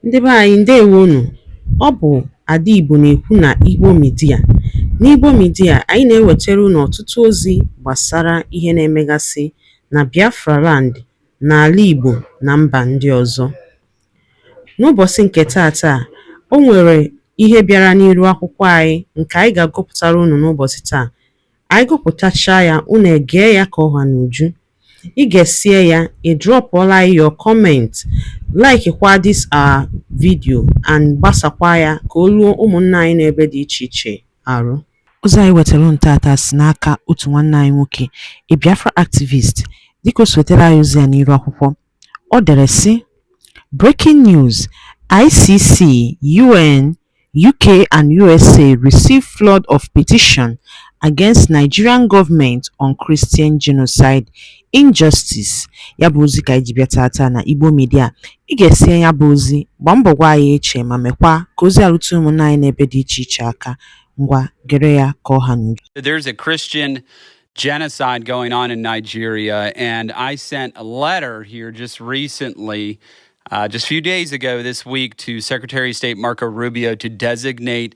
Ndị be anyị ndewonu. Ọ bụ Ada Igbo na-ekwu na Igbo Media. N'Igbo Media, anyị na-ewetara unu ọtụtụ ozi gbasara ihe na-emegasị na Biafra Land, n'ala Igbo na mba ndị ọzọ. N'ụbọchị nke taata, o nwere ihe bịara n'iru akwụkwọ anyị nke anyị ga-agụpụtara unu n'ụbọchị taa. Anyị gụpụtachaa ya, unu egee ya ka ọha n'uju. Ị ga-esie ya, ị drọpụọla your comment, like kwa this our video and gbasakwa ya ka o ruo ụmụnna anyị n'ebe dị iche iche arụ. Ozi anyị wetara unu tata si n'aka otu nwanne anyị nwoke, a Biafra activist. Dịka o si wetara anyị ozi ya n'iru akwụkwọ, ọ dere sị: Breaking news: ICC, UN, UK and USA receive flood of petition against Nigerian government on Christian genocide injustice. Ya bụ ozi ka anyị ji bịa tata na Igbo Media. Ị ga-esi ya bụ ozi, gbaa mbọ gwa anyị eche ma mekwa ka ozi arụtụ ụmụnna anyị n'ebe dị iche iche aka. Ngwa gere ya ka ọha n'uju. There's a Christian genocide going on in Nigeria, and I sent a letter here just recently, just a few days ago this week, to Secretary of State Marco Rubio to designate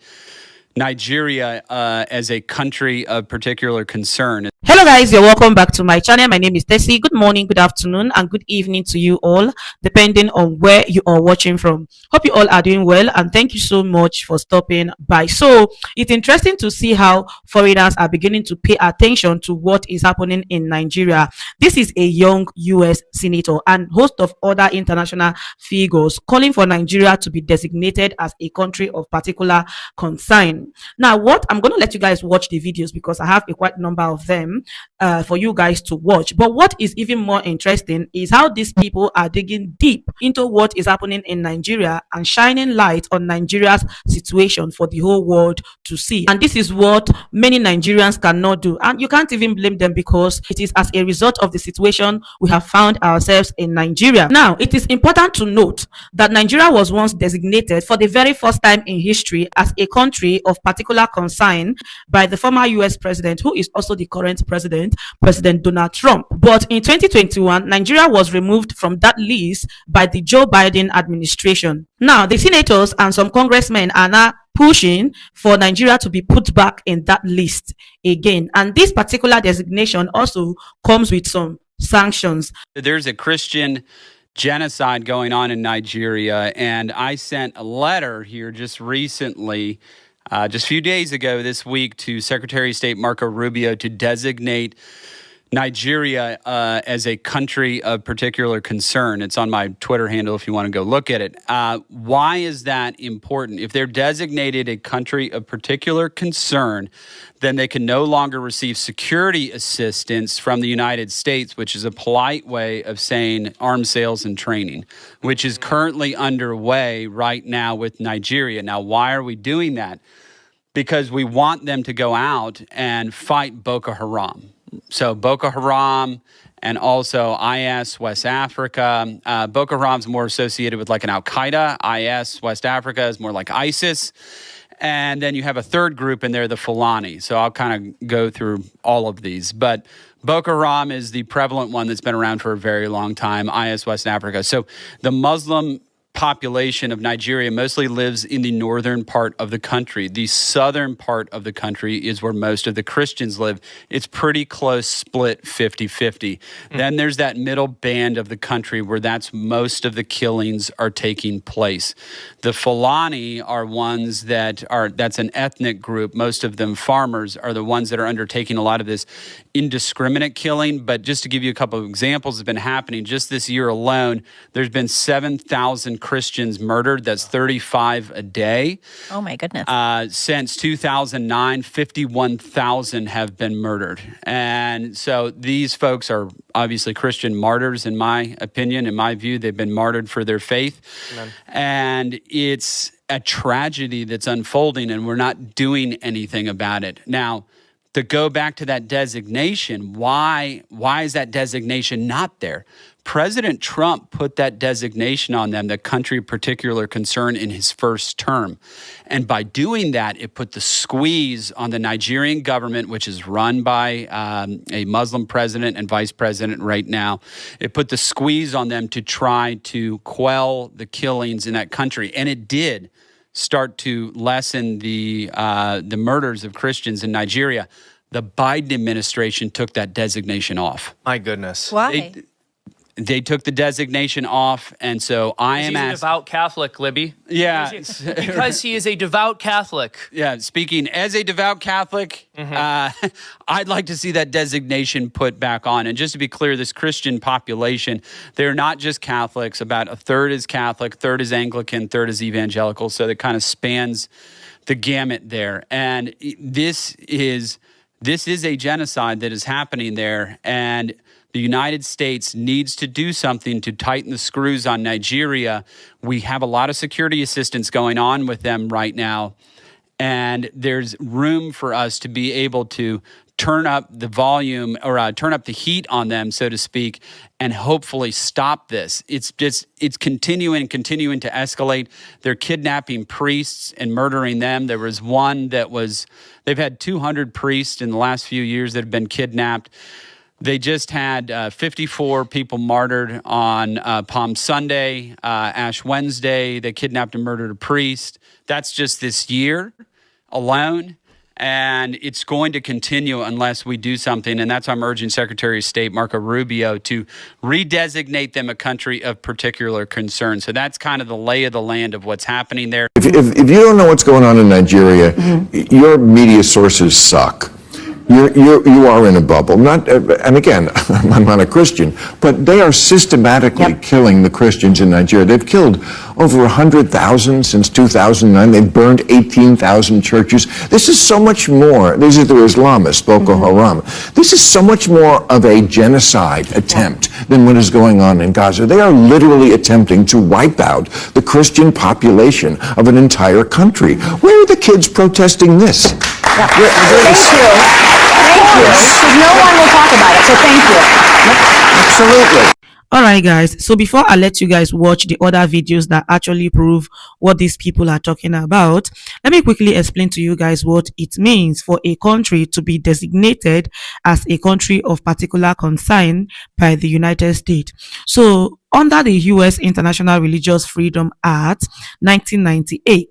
Nigeria as a country of particular concern. Hello guys, you're welcome back to my channel. My name is Tessie. Good morning, good afternoon, and good evening to you all, depending on where you are watching from. Hope you all are doing well, and thank you so much for stopping by. So it's interesting to see how foreigners are beginning to pay attention to what is happening in Nigeria. This is a young US senator and host of other international figures calling for Nigeria to be designated as a country of particular concern. Now, what I'm going to let you guys watch the videos because I have a quite number of them for you guys to watch. But what is even more interesting is how these people are digging deep into what is happening in Nigeria and shining light on Nigeria's situation for the whole world to see. And this is what many Nigerians cannot do, and you can't even blame them because it is as a result of the situation we have found ourselves in Nigeria. Now, it is important to note that Nigeria was once designated for the very first time in history as a country of particular concern by the former US president, who is also the current president, President Donald Trump. But in 2021, Nigeria was removed from that list by the Joe Biden administration. Now, the senators and some congressmen are now pushing for Nigeria to be put back in that list again. And this particular designation also comes with some sanctions. There's a Christian genocide going on in Nigeria, and I sent a letter here just recently, just a few days ago this week, to Secretary of State Marco Rubio to designate Nigeria as a country of particular concern. It's on my Twitter handle if you want to go look at it. Why is that important? If they're designated a country of particular concern, then they can no longer receive security assistance from the United States, which is a polite way of saying arms sales and training, which is currently underway right now with Nigeria. Now, why are we doing that? Because we want them to go out and fight Boko Haram. So Boko Haram and also IS West Africa. Boko Haram's more associated with like an Al-Qaeda. IS West Africa is more like ISIS. And then you have a third group in there, the Fulani. So I'll kind of go through all of these. But Boko Haram is the prevalent one that's been around for a very long time, IS West Africa. So the Muslim population of Nigeria mostly lives in the northern part of the country. The southern part of the country is where most of the Christians live. It's pretty close split 50-50. Then there's that middle band of the country where most of the killings are taking place. The Fulani are ones that's an ethnic group. Most of them farmers are the ones that are undertaking a lot of this indiscriminate killing. But just to give you a couple of examples, have been happening just this year alone. There's been 7,000 Christians murdered. That's 35 a day. Oh my goodness. Since 2009, 51,000 have been murdered. And so these folks are obviously Christian martyrs, in my opinion. In my view, they've been martyred for their faith. Amen. And it's a tragedy that's unfolding, and we're not doing anything about it. Now, to go back to that designation, why is that designation not there? President Trump put that designation on them, the country of particular concern, in his first term. And by doing that, it put the squeeze on the Nigerian government, which is run by a Muslim president and vice president right now. It put the squeeze on them to try to quell the killings in that country. And it did start to lessen the murders of Christians in Nigeria. The Biden administration took that designation off. My goodness. Why? They took the designation off, and so I am He's a devout Catholic, Libby. Yeah. Because he is a devout Catholic. Yeah, speaking as a devout Catholic, I'd like to see that designation put back on. And just to be clear, this Christian population, they're not just Catholics. About a third is Catholic, third is Anglican, third is evangelical. So it kind of spans the gamut there. And this is a genocide that is happening there. And the United States needs to do something to tighten the screws on Nigeria. We have a lot of security assistance going on with them right now, and there's room for us to be able to turn up the volume or turn up the heat on them, so to speak, and hopefully stop this. It's continuing to escalate. They're kidnapping priests and murdering them. There was one they've had 200 priests in the last few years that have been kidnapped. They just had 54 people martyred on Palm Sunday, Ash Wednesday. They kidnapped and murdered a priest. That's just this year alone. And it's going to continue unless we do something. And that's why I'm urging Secretary of State Marco Rubio to redesignate them a country of particular concern. So that's kind of the lay of the land of what's happening there. If you don't know what's going on in Nigeria, your media sources suck. You are in a bubble. And again, I'm not a Christian, but they are systematically killing the Christians in Nigeria. They've killed over 100,000 since 2009. They've burned 18,000 churches. This is so much more. These are the Islamists, Boko Haram. This is so much more of a genocide attempt than what is going on in Gaza. They are literally attempting to wipe out the Christian population of an entire country. Where are the kids protesting this? Thank you. Because no one will talk about it, so thank you. Absolutely. All right, guys. So before I let you guys watch the other videos that actually prove what these people are talking about, let me quickly explain to you guys what it means for a country to be designated as a country of particular concern by the United States. So under the U.S. International Religious Freedom Act 1998,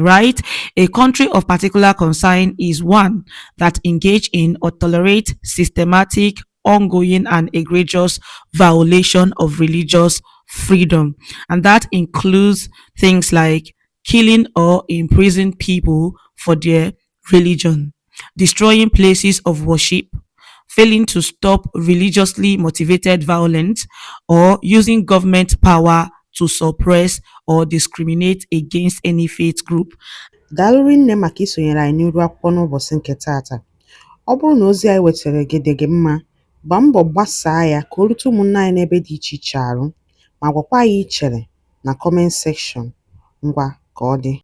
right, a country of particular concern is one that engage in or tolerate systematic, ongoing and egregious violation of religious freedom, and that includes things like killing or imprisoning people for their religion, destroying places of worship, failing to stop religiously motivated violence, or using government power to suppress or discriminate against any faith group. Daalụ nne maka isonyere anyị n'iru akwụkwọ n'ụbọchị nke taata. Ọ bụrụ na ozi anyị wetara gị dị gị mma, gbaa mbọ gbasaa ya ka o rute ụmụnne anyị n'ebe dị iche iche arụ, ma gwakwa anyị ichere na comment section. Ngwa ka ọ dị.